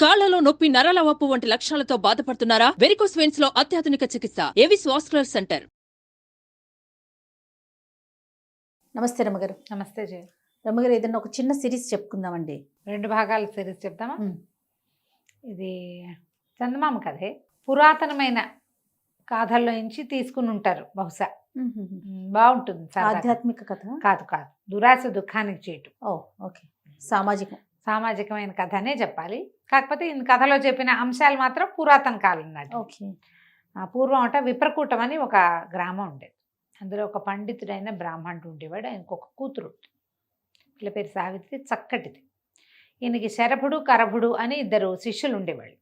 కాళ్లలో నొప్పి, నరాల వాపు వంటి లక్షణాలతో బాధపడుతున్నారా? వెరికోస్ వెయిన్స్ లో అత్యాధునిక చికిత్స ఏవిస్ వాస్కులర్ సెంటర్. నమస్తే రమ్మగారు. నమస్తే జయ. రమ్మగారు, ఏదన్నా ఒక చిన్న సిరీస్ చెప్పుకుందామండి. 2 భాగాల సిరీస్ చెప్తామా? ఇది చందమామ కథే. పురాతనమైన కథల్లో నుంచి తీసుకుని ఉంటారు బహుశా. బాగుంటుంది. ఆధ్యాత్మిక కథ కాదు కాదు, దురాశ దుఃఖానికి చేయటం. ఓ ఓకే. సామాజికమైన కథ అనే చెప్పాలి. కాకపోతే ఈ కథలో చెప్పిన అంశాలు మాత్రం పురాతన కాలం నాటి. ఓకే. పూర్వం అంట విప్రకూటం అని ఒక గ్రామం ఉండేది. అందులో ఒక పండితుడైన బ్రాహ్మణుడు ఉండేవాడు. ఆయనకు ఒక కూతురు, వీళ్ళ పేరు సావిత్రి, చక్కటిది. ఈయనకి శరభుడు కరభుడు అని 2 శిష్యులు ఉండేవాళ్ళు.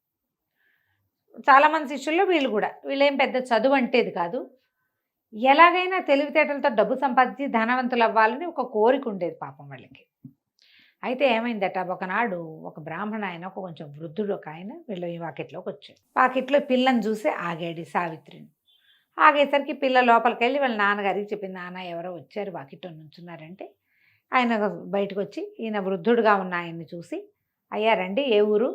చాలామంది శిష్యుల్లో వీళ్ళేం పెద్ద చదువు అంటేది కాదు. ఎలాగైనా తెలివితేటలతో డబ్బు సంపాదించి ధనవంతులు అవ్వాలని ఒక కోరిక ఉండేది పాపం వాళ్ళకి. అయితే ఏమైందట, ఒకనాడు ఒక బ్రాహ్మణ ఆయన, ఒక కొంచెం వృద్ధుడు ఒక ఆయన వీళ్ళు ఈ వాకిట్లోకి వచ్చాడు. వాకిట్లో పిల్లని చూసి ఆగాడు సావిత్రిని. ఆగేసరికి పిల్ల లోపలికి వెళ్ళి వాళ్ళ నాన్నగారికి చెప్పింది, నాన్న ఎవరో వచ్చారు వాకిట్లో నుంచున్నారంటే ఆయన బయటకు వచ్చి ఈయన వృద్ధుడుగా ఉన్న ఆయన్ని చూసి, అయ్యా రండి, ఏ ఊరు,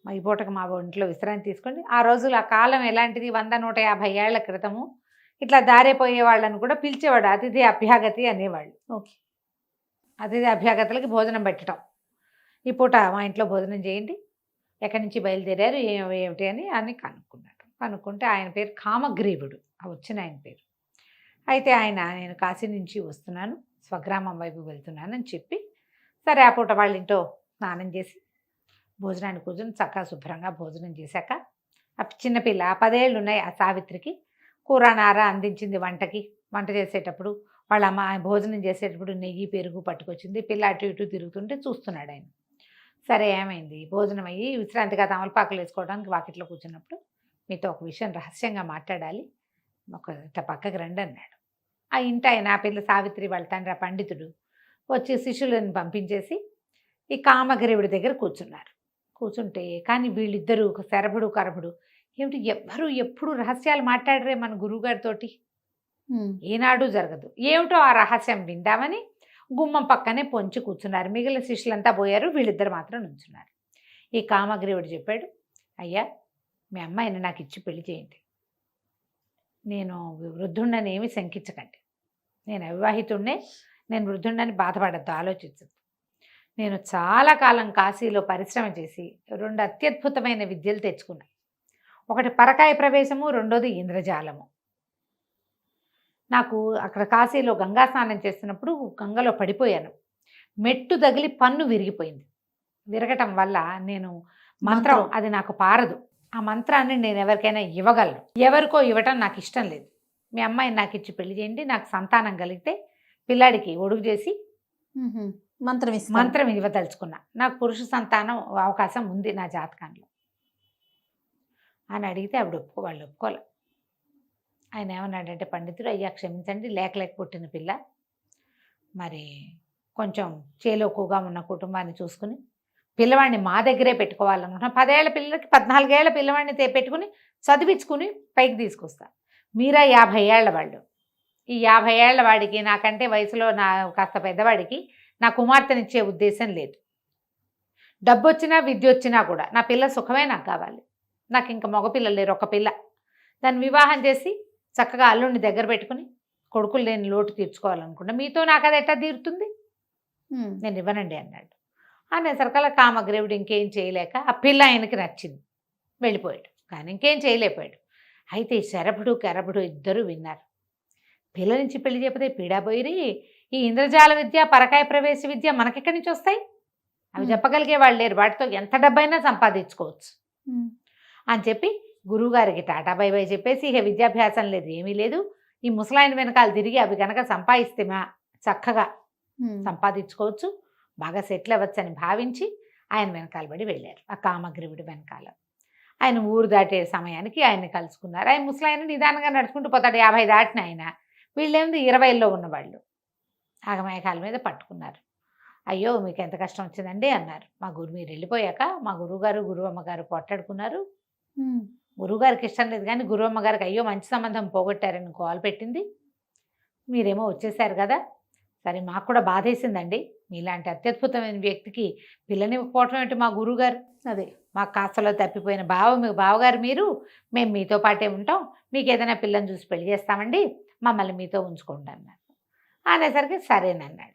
ఈ పూటకు మా ఇంట్లో విశ్రాంతి తీసుకోండి. ఆ రోజులు ఆ కాలం ఎలాంటిది, 100-150 ఏళ్ల క్రితము ఇట్లా దారిపోయే వాళ్ళని కూడా పిలిచేవాడు, అతిథి అభ్యాగతి అనేవాళ్ళు. ఓకే. అతిథి అభ్యాగతులకి భోజనం పెట్టడం. ఈ పూట మా ఇంట్లో భోజనం చేయండి, ఎక్కడి నుంచి బయలుదేరారు, ఏమిటి అని కనుక్కున్నాడు. కనుక్కుంటే ఆయన పేరు కామగ్రీవుడు, వచ్చిన ఆయన పేరు. అయితే ఆయన, నేను కాశీ నుంచి వస్తున్నాను, స్వగ్రామం వైపు వెళ్తున్నానని చెప్పి, సరే ఆ పూట వాళ్ళ ఇంట్లో స్నానం చేసి భోజనాన్ని కూర్చొని చక్కగా శుభ్రంగా భోజనం చేశాక, ఆ చిన్నపిల్ల 10 ఏళ్ళు ఉన్నాయి ఆ సావిత్రికి, కూర నార అందించింది వంట చేసేటప్పుడు. వాళ్ళ అమ్మ భోజనం చేసేటప్పుడు నెయ్యి పెరుగు పట్టుకొచ్చింది. పిల్ల అటు ఇటు తిరుగుతుంటే చూస్తున్నాడు ఆయన. సరే ఏమైంది, భోజనం అయ్యి విశ్రాంతిగా తమలపాకులు వేసుకోవడానికి వాకిట్లో కూర్చున్నప్పుడు, మీతో ఒక విషయం రహస్యంగా మాట్లాడాలి, ఒక పక్కకి రండి అన్నాడు. ఆ ఇంటి ఆయన, ఆ పిల్ల సావిత్రి వాళ్ళ తండ్రి ఆ పండితుడు వచ్చి శిష్యులను పంపించేసి ఈ కామగ్రీవుడి దగ్గర కూర్చున్నారు. కూర్చుంటే కానీ వీళ్ళిద్దరూ, ఒక శరభుడు కరభుడు, ఏమిటి ఎవ్వరూ ఎప్పుడు రహస్యాలు మాట్లాడరే మన గురువుగారితోటి, ఏనాడు జరగదు. ఏమిటో ఆ రహస్యం విందామని గుమ్మం పక్కనే పొంచి కూర్చున్నారు. మిగిలిన శిష్యులంతా పోయారు, వీళ్ళిద్దరు మాత్రం నుంచున్నారు. ఈ కామగ్రీవుడు చెప్పాడు, అయ్యా మీ అమ్మాయిని నాకు ఇచ్చి పెళ్లి చేయండి, నేను వృద్ధుండని ఏమీ శంకించకండి, నేను అవివాహితుడినే, నేను వృద్ధుండని బాధపడద్దు, ఆలోచించద్దు. నేను చాలా కాలం కాశీలో పరిశ్రమ చేసి 2 అత్యద్భుతమైన విద్యలు తెచ్చుకున్నా. ఒకటి పరకాయ ప్రవేశము, రెండోది ఇంద్రజాలము. నాకు అక్కడ కాశీలో గంగా స్నానం చేస్తున్నప్పుడు గంగలో పడిపోయాను, మెట్టు తగిలి పన్ను విరిగిపోయింది. విరగటం వల్ల నేను మంత్రం, అది నాకు పారదు, ఆ మంత్రాన్ని నేను ఎవరికైనా ఇవ్వగలను, ఎవరికో ఇవ్వటం నాకు ఇష్టం లేదు. మీ అమ్మాయిని నాకు ఇచ్చి పెళ్లి చేయండి, నాకు సంతానం కలిగితే పిల్లాడికి ఒడుగు చేసి మంత్రం ఇవ్వదలుచుకున్నా, నాకు పురుష సంతానం అవకాశం ఉంది నా జాతకంలో అని అడిగితే వాళ్ళు ఒప్పుకోలే. ఆయన ఏమన్నాడంటే, పండితుడు, అయ్యా క్షమించండి, లేక పుట్టిన పిల్ల, మరి కొంచెం చేలోకుగా ఉన్న కుటుంబాన్ని చూసుకుని పిల్లవాడిని మా దగ్గరే పెట్టుకోవాలనుకుంటున్నా. 10 ఏళ్ల పిల్లలకి 14 ఏళ్ల పిల్లవాడిని పెట్టుకుని చదివించుకుని పైకి తీసుకొస్తా. మీరా 50 ఏళ్ల వాళ్ళు, ఈ 50 ఏళ్ల వాడికి, నాకంటే వయసులో కాస్త పెద్దవాడికి నా కుమార్తెనిచ్చే ఉద్దేశం లేదు. డబ్బు వచ్చినా విద్య వచ్చినా కూడా నా పిల్ల సుఖమే నాకు కావాలి. నాకు ఇంకా మగపిల్లలు లేరు, ఒక పిల్ల, దాన్ని వివాహం చేసి చక్కగా అల్లుడిని దగ్గర పెట్టుకుని కొడుకులు లేని లోటు తీర్చుకోవాలనుకుంటా. మీతో నాకు అది ఎట్లా తీరుతుంది, నేను ఇవ్వనండి అన్నాడు. అనేసరికల్లా కామగ్రీవుడు ఇంకేం చేయలేక, ఆ పిల్ల ఆయనకి నచ్చింది, వెళ్ళిపోయాడు. కానీ ఇంకేం చేయలేకపోయాడు. అయితే ఈ శరభుడు కరభుడు ఇద్దరు విన్నారు. పిల్ల నుంచి పెళ్లి చేయకపోతే పీడాపోయి, ఈ ఇంద్రజాల విద్య, పరకాయ ప్రవేశ విద్య మనకెక్కడి నుంచి వస్తాయి, అవి చెప్పగలిగే వాళ్ళు లేరు, వాటితో ఎంత డబ్బైనా సంపాదించుకోవచ్చు అని చెప్పి గురువుగారికి టాటా బై బై చెప్పేసి, ఇక విద్యాభ్యాసం లేదు, ఏమీ లేదు, ఈ ముసలాయన వెనకాల తిరిగి అవి కనుక సంపాదిస్తే చక్కగా సంపాదించుకోవచ్చు, బాగా సెటిల్ అవ్వచ్చు అని భావించి ఆయన వెనకాల పడి వెళ్ళారు. ఆ కామగ్రీవుడి వెనకాల ఆయన ఊరు దాటే సమయానికి ఆయన్ని కలుసుకున్నారు. ఆయన ముసలాయన నిదానంగా నడుచుకుంటూ పోతాడు. 50 దాటిన ఆయన, వీళ్ళేమిది 20లో ఉన్నవాళ్ళు. ఆగమేఘాల మీద పట్టుకున్నారు. అయ్యో మీకు ఎంత కష్టం వచ్చిందండి అన్నారు. మీరు వెళ్ళిపోయాక మా గురువుగారు గురువమ్మగారు పోట్లాడుకున్నారు, గురువుగారికి ఇష్టం లేదు కానీ గురువమ్మగారికి అయ్యో మంచి సంబంధం పోగొట్టారని గోల పెట్టింది, మీరేమో వచ్చేసారు కదా, సరే మాకు కూడా బాధేసిందండి, మీలాంటి అత్యద్భుతమైన వ్యక్తికి పిల్లనివ్వకపోవటం ఏంటి మా గురువుగారు, అదే మాకు కాస్తలో తప్పిపోయిన బావగారు మేము మీతో పాటే ఉంటాం, మీకు ఏదైనా పిల్లని చూసి పెళ్లి చేస్తామండి, మమ్మల్ని మీతో ఉంచుకోండి అన్నారు. అనేసరికి సరేనన్నాడు.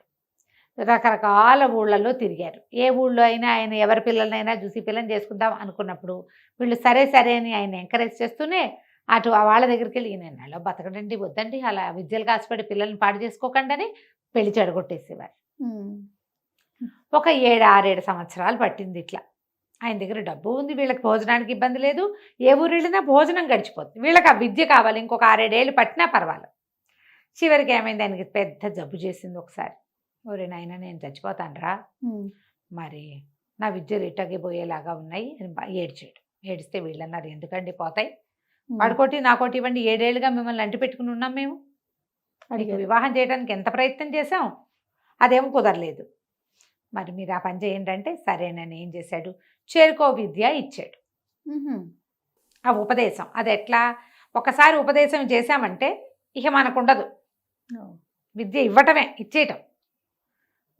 రకరకాల ఊళ్ళల్లో తిరిగారు. ఏ ఊళ్ళో అయినా ఆయన ఎవరి పిల్లలనైనా చూసి పిల్లని చేసుకుందాం అనుకున్నప్పుడు వీళ్ళు సరే సరే అని ఆయన ఎంకరేజ్ చేస్తూనే అటు వాళ్ళ దగ్గరికి వెళ్ళి ఈయన బతకడండి, వద్దండి, అలా విద్యలు కాసిపడి పిల్లల్ని పాడు చేసుకోకండి అని పెళ్లి చెడగొట్టేసేవారు. ఒక 7-6 సంవత్సరాలు పట్టింది ఇట్లా. ఆయన దగ్గర డబ్బు ఉంది, వీళ్ళకి భోజనానికి ఇబ్బంది లేదు, ఏ ఊరు వెళ్ళినా భోజనం గడిచిపోతుంది, వీళ్ళకి ఆ విద్య కావాలి, ఇంకొక 6-7 ఏళ్ళు పట్టినా పర్వాలేదు. చివరికి ఏమైంది, ఆయనకి పెద్ద జబ్బు చేసింది ఒకసారి. ఒరే నాయన నేను చచ్చిపోతానురా, మరి నా విద్యలు ఇట్టగే పోయేలాగా ఉన్నాయి అని ఏడ్చాడు. ఏడిస్తే వీళ్ళన్నారు ఎందుకండి పోతాయి, వాడుకోటి నాకోటి ఇవ్వండి, 7 ఏళ్ళుగా మిమ్మల్ని అంటి పెట్టుకుని ఉన్నాం మేము, అడిగి వివాహం చేయడానికి ఎంత ప్రయత్నం చేశాం, అదేమో కుదరలేదు, మరి మీరు ఆ పని చేయండి అంటే సరేనని ఏం చేశాడు, చేరుకో విద్య ఇచ్చాడు. ఆ ఉపదేశం అది ఎట్లా, ఒకసారి ఉపదేశం చేశామంటే ఇక మనకుండదు, విద్య ఇవ్వటమే, ఇచ్చేయటం.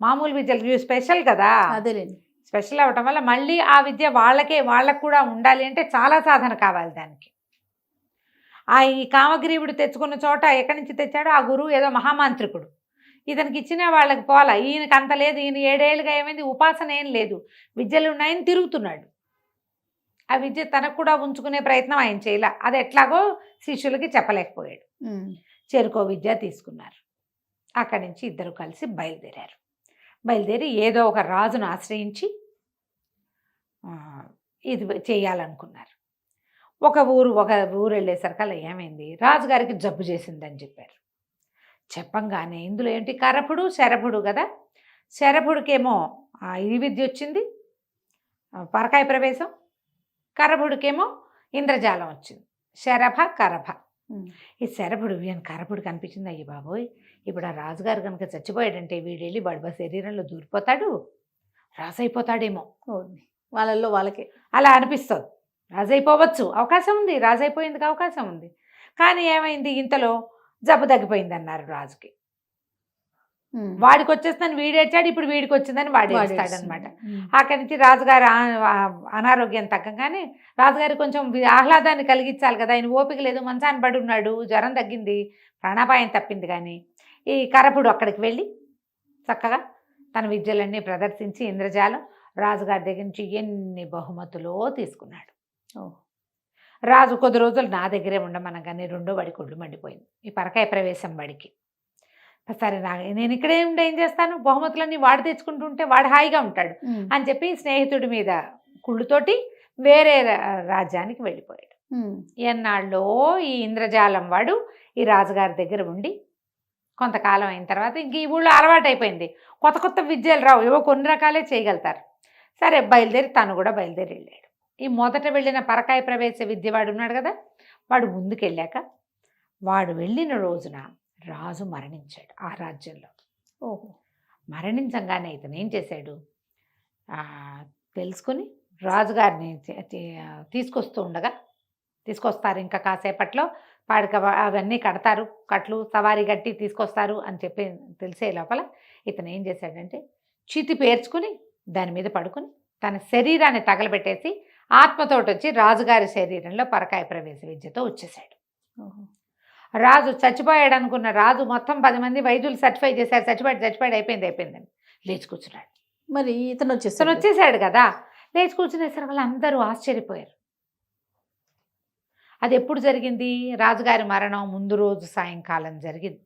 మామూలు విద్యలు స్పెషల్ కదా, అదేలేండి, స్పెషల్ అవ్వటం వల్ల మళ్ళీ ఆ విద్య వాళ్ళకు కూడా ఉండాలి అంటే చాలా సాధన కావాలి దానికి. ఈ కామగ్రీవుడు తెచ్చుకున్న చోట ఎక్కడి నుంచి తెచ్చాడో ఆ గురువు ఏదో మహామాంత్రికుడు, ఇతనికి ఇచ్చిన వాళ్ళకి పోలా, ఈయనకి అంత లేదు, ఈయన 7 ఏళ్ళుగా ఏమైంది ఉపాసన ఏం లేదు, విద్యలు ఉన్నాయని తిరుగుతున్నాడు, ఆ విద్య తనకు కూడా ఉంచుకునే ప్రయత్నం ఆయన చేయలే, అది ఎట్లాగో శిష్యులకి చెప్పలేకపోయాడు. చేరుకో విద్య తీసుకున్నారు. అక్కడి నుంచి ఇద్దరు కలిసి బయలుదేరి ఏదో ఒక రాజును ఆశ్రయించి ఇది చేయాలనుకున్నారు. ఒక ఊరు వెళ్ళేసరికల్లా ఏమైంది, రాజుగారికి జబ్బు చేసిందని చెప్పారు. చెప్పంగానే ఇందులో ఏంటి, కరపుడు శరభుడు కదా, శరభుడికేమో ఈ విద్య వచ్చింది, పరకాయ ప్రవేశం, కరభుడికేమో ఇంద్రజాలం వచ్చింది, శరభ కరభ. ఈ శరభుడు కరభుడు కనిపించింది, అయ్యి బాబోయ్ ఇప్పుడు ఆ రాజుగారు కనుక చచ్చిపోయాడంటే వీడెళ్ళి బడబ శరీరంలో దూరిపోతాడు, రాజు అయిపోతాడేమో, వాళ్ళల్లో వాళ్ళకి అలా అనిపిస్తుంది. రాజు అయిపోవచ్చు, అవకాశం ఉంది, రాజు అయిపోయేందుకు అవకాశం ఉంది. కానీ ఏమైంది, ఇంతలో జబ్బు తగ్గిపోయింది అన్నారు రాజుకి. వాడికి వచ్చేస్తుందని వీడేడ్చాడు, ఇప్పుడు వీడికి వచ్చిందని వాడు ఏడుస్తాడనమాట. అక్కడి నుంచి రాజుగారు అనారోగ్యం తగ్గగానే రాజుగారి కొంచెం ఆహ్లాదాన్ని కలిగించాలి కదా, ఆయన ఓపిక లేదు, మంచాన్ని పడి ఉన్నాడు, జ్వరం తగ్గింది, ప్రాణాపాయం తప్పింది. కానీ ఈ కరపుడు అక్కడికి వెళ్ళి చక్కగా తన విద్యలన్నీ ప్రదర్శించి ఇంద్రజాలం రాజుగారి దగ్గర నుంచి ఎన్ని బహుమతులో తీసుకున్నాడు. రాజు కొద్ది రోజులు నా దగ్గరే ఉండమనగానే రెండో వాడికి ఒళ్ళు మండిపోయింది, ఈ పరకాయ ప్రవేశం వాడికి. సరే నేను ఇక్కడే ఉండి ఏం చేస్తాను, బహుమతులన్నీ వాడు తెచ్చుకుంటుంటే వాడు హాయిగా ఉంటాడు అని చెప్పి స్నేహితుడి మీద కుళ్ళుతోటి వేరే రాజ్యానికి వెళ్ళిపోయాడు. ఎన్నాళ్ళో ఈ ఇంద్రజాలం వాడు ఈ రాజుగారి దగ్గర ఉండి కొంతకాలం అయిన తర్వాత ఇంక ఈ ఊళ్ళో అలవాటు అయిపోయింది, కొత్త కొత్త విద్యలు రావు, ఏవో కొన్ని రకాలే చేయగలుగుతారు. సరే తను కూడా బయలుదేరి వెళ్ళాడు. ఈ మొదట వెళ్ళిన పరకాయ ప్రవేశ విద్య వాడు ఉన్నాడు కదా, వాడు ముందుకెళ్ళాక వాడు వెళ్ళిన రోజున రాజు మరణించాడు ఆ రాజ్యంలో. మరణించంగానే ఇతను ఏం చేశాడు, తెలుసుకుని రాజుగారిని తీసుకొస్తారు ఇంకా కాసేపట్లో, పాడిక అవన్నీ కడతారు, కట్లు సవారీ కట్టి తీసుకొస్తారు అని చెప్పి తెలిసే లోపల ఇతను ఏం చేశాడంటే చీతి పేర్చుకుని దాని మీద పడుకుని తన శరీరాన్ని తగలబెట్టేసి ఆత్మతోటి వచ్చి రాజుగారి శరీరంలో పరకాయ ప్రవేశ విద్యతో వచ్చేసాడు. రాజు చచ్చిపోయాడు అనుకున్న రాజు మొత్తం 10 మంది వైద్యులు సర్టిఫై చేశారు, చచ్చిపోయాడు అయిపోయిందని లేచి కూర్చున్నాడు. మరి ఇతను వచ్చేసాడు కదా, లేచి కూర్చునేసరికి వాళ్ళు అందరూ ఆశ్చర్యపోయారు. అది ఎప్పుడు జరిగింది, రాజుగారి మరణం ముందు రోజు సాయంకాలం జరిగింది.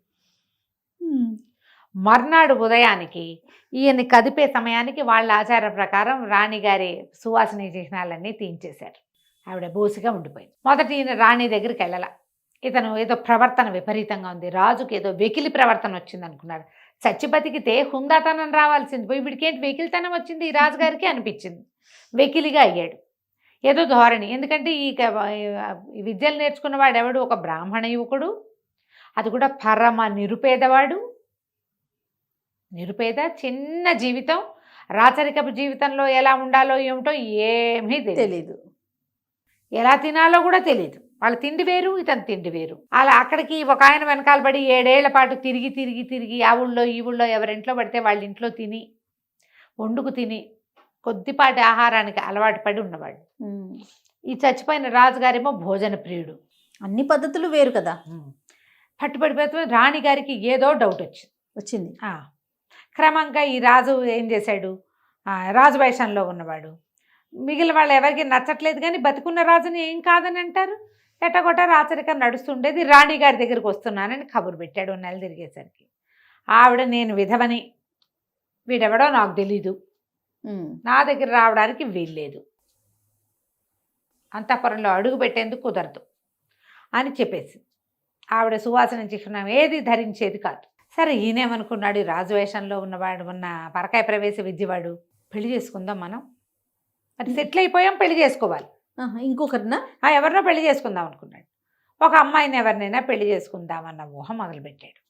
మర్నాడు ఉదయానికి ఈయన కదిపే సమయానికి వాళ్ళ ఆచార ప్రకారం రాణిగారి సువాసన చిహ్నాలన్నీ తీయించేశారు. ఆవిడ బోసిగా ఉండిపోయింది. మొదట ఈయన రాణి దగ్గరికి వెళ్ళాల, ఇతను ఏదో ప్రవర్తన విపరీతంగా ఉంది, రాజుకి ఏదో వెకిలి ప్రవర్తన వచ్చింది అనుకున్నాడు. చచ్చి బతికితే హుందాతనం రావాల్సింది పోయి వీడికేంటి వెకిలితనం వచ్చింది ఈ రాజుగారికి అనిపించింది. వెకిలిగా అయ్యాడు, ఏదో ధోరణి. ఎందుకంటే ఈ విద్యలు నేర్చుకున్న వాడు ఎవడు, ఒక బ్రాహ్మణ యువకుడు, అది కూడా పరమ నిరుపేద చిన్న జీవితం, రాచరికపు జీవితంలో ఎలా ఉండాలో ఏమిటో ఏమీ తెలీదు, ఎలా తినాలో కూడా తెలీదు. వాళ్ళ తిండి వేరు, ఇతను తిండి వేరు. అలా అక్కడికి ఒక ఆయన వెనకాల పడి 7 ఏళ్ల పాటు తిరిగి ఆ ఊళ్ళో ఈ ఊళ్ళో ఎవరింట్లో పడితే వాళ్ళ ఇంట్లో వండుకు తిని కొద్దిపాటి ఆహారానికి అలవాటు పడి ఉన్నవాడు. ఈ చచ్చిపోయిన రాజుగారేమో భోజన ప్రియుడు. అన్ని పద్ధతులు వేరు కదా. పట్టుబడిపోతే రాణిగారికి ఏదో డౌట్ వచ్చింది. క్రమంగా ఈ రాజు ఏం చేశాడు, రాజు వేషంలో ఉన్నవాడు మిగిలిన వాళ్ళు ఎవరికి నచ్చట్లేదు, కానీ బతికున్న రాజుని ఏం కాదని అంటారు. ఎట్టగొట్ట రాచరికం నడుస్తుండేది. రాణిగారి దగ్గరికి వస్తున్నానని కబురు పెట్టాడు. నెల తిరిగేసరికి ఆవిడ నేను విధవని, వీడెవడో నాకు తెలీదు, నా దగ్గర రావడానికి వీల్లేదు, అంతఃపురంలో అడుగు పెట్టేందుకు కుదరదు అని చెప్పేసి ఆవిడ సువాసన చిహ్నం ఏది ధరించేది కాదు. సరే ఈయనేమనుకున్నాడు, ఈ రాజువేషంలో ఉన్నవాడు, ఉన్న పరకాయ ప్రవేశ విద్యవాడు, పెళ్లి చేసుకుందాం మనం, అది సెటిల్ అయిపోయాం, పెళ్లి చేసుకోవాలి, ఇంకొకరినా ఎవరినో పెళ్లి చేసుకుందాం అనుకున్నాడు. ఒక అమ్మాయిని ఎవరినైనా పెళ్లి చేసుకుందామన్న ఊహ మొదలుపెట్టాడు.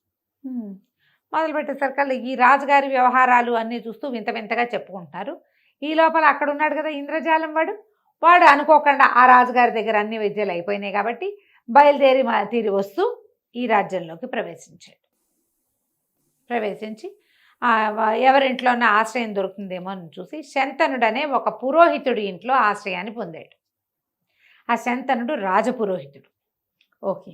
మొదలుపెట్టేసరికి ఈ రాజుగారి వ్యవహారాలు అన్నీ చూస్తూ వింత వింతగా చెప్పుకుంటున్నారు. ఈ లోపల అక్కడ ఉన్నాడు కదా ఇంద్రజాలం వాడు అనుకోకుండా ఆ రాజుగారి దగ్గర అన్ని విద్యలు అయిపోయినాయి కాబట్టి తీరి వస్తూ ఈ రాజ్యంలోకి ప్రవేశించి ఎవరింట్లోనే ఆశ్రయం దొరుకుతుందేమో అని చూసి శంతనుడనే ఒక పురోహితుడి ఇంట్లో ఆశ్రయాన్ని పొందాడు. ఆ శంతనుడు రాజపురోహితుడు. ఓకే.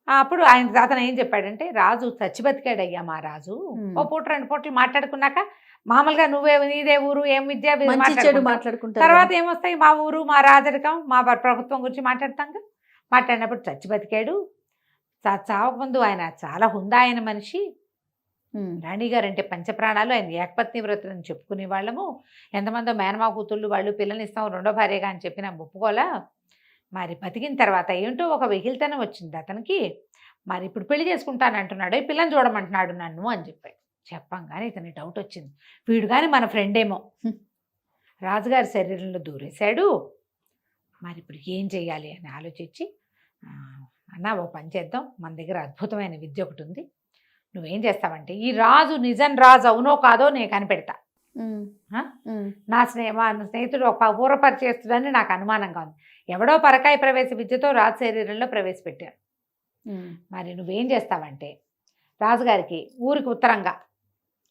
అప్పుడు అతను ఏం చెప్పాడంటే, రాజు చచ్చిబతికాడయ్యా మా రాజు. ఓ పూట 2 పూటలు మాట్లాడుకున్నాక మామూలుగా నీదే ఊరు, ఏం విద్య మాట్లాడుకుంటా, తర్వాత ఏమొస్తాయి, మా ఊరు, మా రాజరికం, మా ప్రభుత్వం గురించి మాట్లాడతాంగా. మాట్లాడినప్పుడు చచ్చిబతికాడు. చావకముందు ఆయన చాలా హుందా అయిన మనిషి. రాణిగారు అంటే పంచప్రాణాలు, ఆయన ఏకపత్ని వ్రతులని చెప్పుకునే వాళ్ళము. ఎంతమందో మేనమా కూతుళ్ళు వాళ్ళు పిల్లల్ని ఇస్తాం 2వ భార్యగా అని చెప్పిన ఒప్పుకోలా. మరి బతికిన తర్వాత ఏంటో ఒక వెహిల్తనం వచ్చింది అతనికి. మరి ఇప్పుడు పెళ్లి చేసుకుంటాను అంటున్నాడు, పిల్లని చూడమంటున్నాడు నన్ను అని చెప్పాడు. చెప్పంగానే ఇతని డౌట్ వచ్చింది, వీడు కానీ మన ఫ్రెండ్ ఏమో, రాజుగారి శరీరంలో దూరేశాడు, మరి ఇప్పుడు ఏం చెయ్యాలి అని ఆలోచించి, అన్న ఓ పని చేద్దాం, మన దగ్గర అద్భుతమైన విద్య ఒకటి ఉంది, నువ్వేం చేస్తావంటే ఈ రాజు నిజం రాజు అవునో కాదో నేను కనిపెడతా. నా స్నేహితుడు ఒక పూర్వపరిచేస్తుందని నాకు అనుమానంగా ఉంది. ఎవడో పరకాయ ప్రవేశ విద్యతో రాజు శరీరంలో ప్రవేశపెట్టారు. మరి నువ్వేం చేస్తావంటే రాజుగారికి ఊరికి ఉత్తరంగా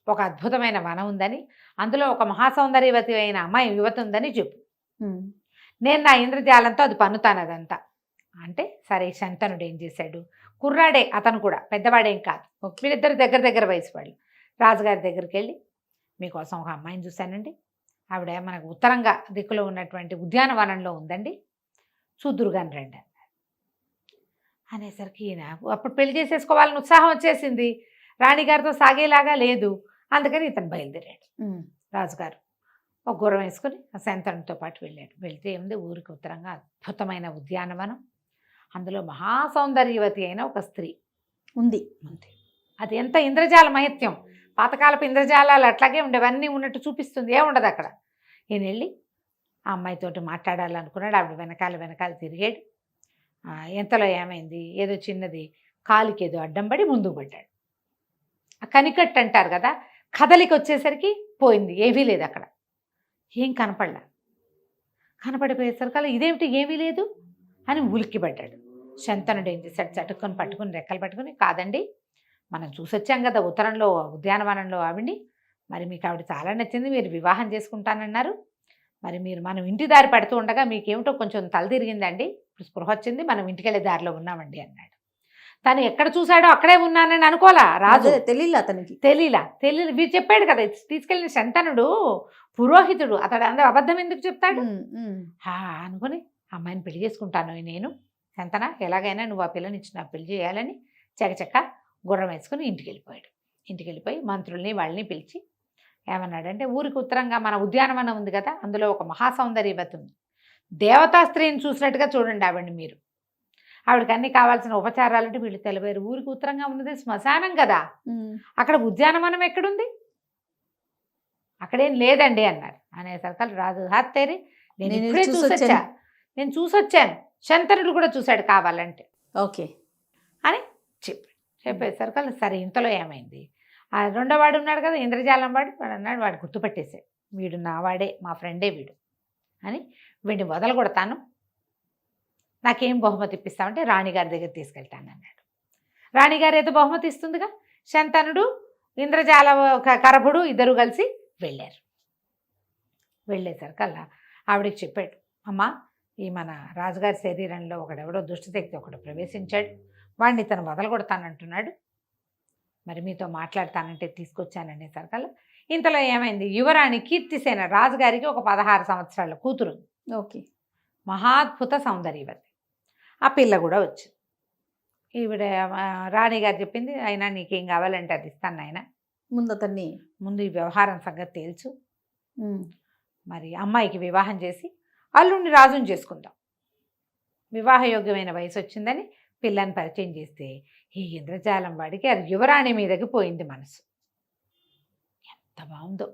ఒక అద్భుతమైన వనం ఉందని, అందులో ఒక మహాసౌందర్యవతి అయిన అమ్మాయి యువతి ఉందని చెప్పు, నేను నా ఇంద్రజాలంతో అది పన్నుతాను అదంతా అంటే. సరే శంతనుడు ఏం చేశాడు, కుర్రాడే అతను కూడా, పెద్దవాడేం కాదు, వీళ్ళిద్దరు దగ్గర వయసు వాళ్ళు. రాజుగారి దగ్గరికి వెళ్ళి, మీకోసం ఒక అమ్మాయిని చూశానండి, ఆవిడ మనకు ఉత్తరంగా దిక్కులో ఉన్నటువంటి ఉద్యానవనంలో ఉందండి, చూద్దురుగాని రండి అనేసరికి ఈయన అప్పుడు పెళ్లి చేసేసుకోవాలని ఉత్సాహం వచ్చేసింది, రాణిగారితో సాగేలాగా లేదు. అందుకని ఇతను బయలుదేరాడు. రాజుగారు ఒక గుర్రం వేసుకుని శంతనుడితో పాటు వెళ్ళాడు. వెళ్తే ఏముంది, ఊరికి ఉత్తరంగా అద్భుతమైన ఉద్యానవనం, అందులో మహాసౌందర్యవతి అయిన ఒక స్త్రీ ఉంది. అది ఎంత ఇంద్రజాల మహత్యం, పాతకాలపు ఇంద్రజాలాలు అట్లాగే ఉండేవన్నీ ఉన్నట్టు చూపిస్తుంది, ఏముండదు అక్కడ. ఈయన వెళ్ళి ఆ అమ్మాయితోటి మాట్లాడాలనుకున్నాడు. ఆవిడ వెనకాల తిరిగాడు. ఎంతలో ఏమైంది, ఏదో చిన్నది కాలికి ఏదో అడ్డం పడి ముందుకు పడ్డాడు. ఆ కనికట్టు అంటారు కదా, కదలికి వచ్చేసరికి పోయింది, ఏమీ లేదు అక్కడ, ఏం కనపడిపోయేసరికి ఇదేమిటి ఏమీ లేదు అని ఉలిక్కిపడ్డాడు. శంతనుడు ఏం చేశాడు, చటుకొని పట్టుకుని రెక్కలు పట్టుకుని, కాదండి మనం చూసొచ్చాం కదా ఉత్తరంలో ఉద్యానవనంలో ఆవిడ్ని, మరి మీకు ఆవిడ చాలా నచ్చింది, మీరు వివాహం చేసుకుంటానన్నారు, మరి మనం ఇంటి దారి పడుతూ ఉండగా మీకేమిటో కొంచెం తల తిరిగిందండి, ఇప్పుడు స్పృహ వచ్చింది, మనం ఇంటికి వెళ్ళే దారిలో ఉన్నామండి అన్నాడు. తను ఎక్కడ చూశాడో అక్కడే ఉన్నానని అనుకోలా రాజు, తెలియలా వీడు చెప్పాడు కదా, తీసుకెళ్ళిన శంతనుడు పురోహితుడు, అతడు అందరూ అబద్ధం ఎందుకు చెప్తాడు అనుకుని, అమ్మాయిని పెళ్లి చేసుకుంటాను నేను, శంతన ఎలాగైనా నువ్వు ఆ పిల్లని ఇచ్చి నాకు పెళ్లి చేయాలని చకచక్క గుర్రం వేసుకుని ఇంటికి వెళ్ళిపోయి మంత్రుల్ని వాళ్ళని పిలిచి ఏమన్నాడంటే, ఊరికి ఉత్తరంగా మన ఉద్యానవనం ఉంది కదా, అందులో ఒక మహాసౌందర్యవతి ఉంది, దేవతా స్త్రీని చూసినట్టుగా చూడండి ఆవిడ్ని మీరు, ఆవిడకి అన్ని కావాల్సిన ఉపచారాలంటే వీళ్ళు తెలిపారు. ఊరికి ఉత్తరంగా ఉన్నది శ్మశానం కదా, అక్కడ ఉద్యానవనం ఎక్కడుంది, అక్కడేం లేదండి అన్నారు. అనేసరికి రాజు హాత్తేరి, నేను ఇప్పుడే నేను చూసొచ్చాను, శంతనుడు కూడా చూశాడు కావాలంటే ఓకే అని చెప్పేసరికి సరే ఇంతలో ఏమైంది, ఆ 2వ వాడు ఉన్నాడు కదా ఇంద్రజాలం వాడు అన్నాడు, వాడు గుర్తుపట్టేశాడు, వీడు నా వాడే, మా ఫ్రెండే వీడు అని, వీడిని వదలు కొడతాను, నాకేం బహుమతి ఇప్పిస్తామంటే రాణిగారి దగ్గర తీసుకెళ్తాను అన్నాడు. రాణిగారు ఏదో బహుమతి ఇస్తుందిగా, శంతనుడు ఇంద్రజాల కరభుడు ఇద్దరు కలిసి వెళ్ళేసరికల్లా ఆవిడకి చెప్పాడు, అమ్మా ఈ మన రాజుగారి శరీరంలో ఒకడెవడో దుష్టశక్తి ఒకడు ప్రవేశించాడు, వాడిని ఇతను వదలగొడతానంటున్నాడు, మరి మీతో మాట్లాడతానంటే తీసుకొచ్చాననేసరికల్లా ఇంతలో ఏమైంది, యువరాణి కీర్తిసేన రాజుగారికి ఒక 16 సంవత్సరాల కూతురు, ఓకే. మహాద్భుత సౌందర్యవతి. ఆ పిల్ల కూడా వచ్చింది. ఈవిడ రాణిగారు చెప్పింది, అయినా నీకేం కావాలంటే అది ఇస్తాను నాయన, ముందు అతన్ని ముందు ఈ వ్యవహారం సంగతి తేల్చు, మరి అమ్మాయికి వివాహం చేసి అల్లుడిని రాజుని చేసుకుందాం. వివాహయోగ్యమైన వయసు వచ్చిందని పిల్లని పరిచయం చేస్తే ఈ ఇంద్రజాలం వాడికి ఆ యువరాణి మీదకి పోయింది మనసు. ఎంత బాగుందో,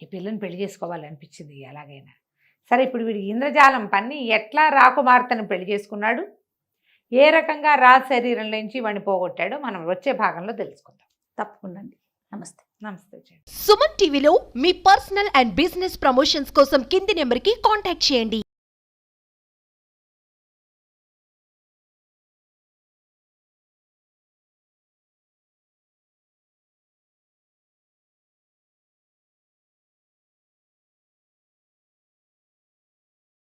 ఈ పిల్లని పెళ్లి చేసుకోవాలనిపించింది ఎలాగైనా సరే. ఇప్పుడు వీడి ఇంద్రజాలం పన్ని ఎట్లా రాకుమార్తెను పెళ్లి చేసుకున్నాడు, ఏ రకంగా రాజు శరీరం నుంచి వాడిని పోగొట్టాడో మనం వచ్చే భాగంలో తెలుసుకుందాం. తప్పకుండా అండి. నమస్తే. నమస్తే. సుమన్ టీవీలో మీ పర్సనల్ అండ్ బిజినెస్ ప్రమోషన్స్ కోసం కింది నెంబర్కి కాంటాక్ట్ చేయండి.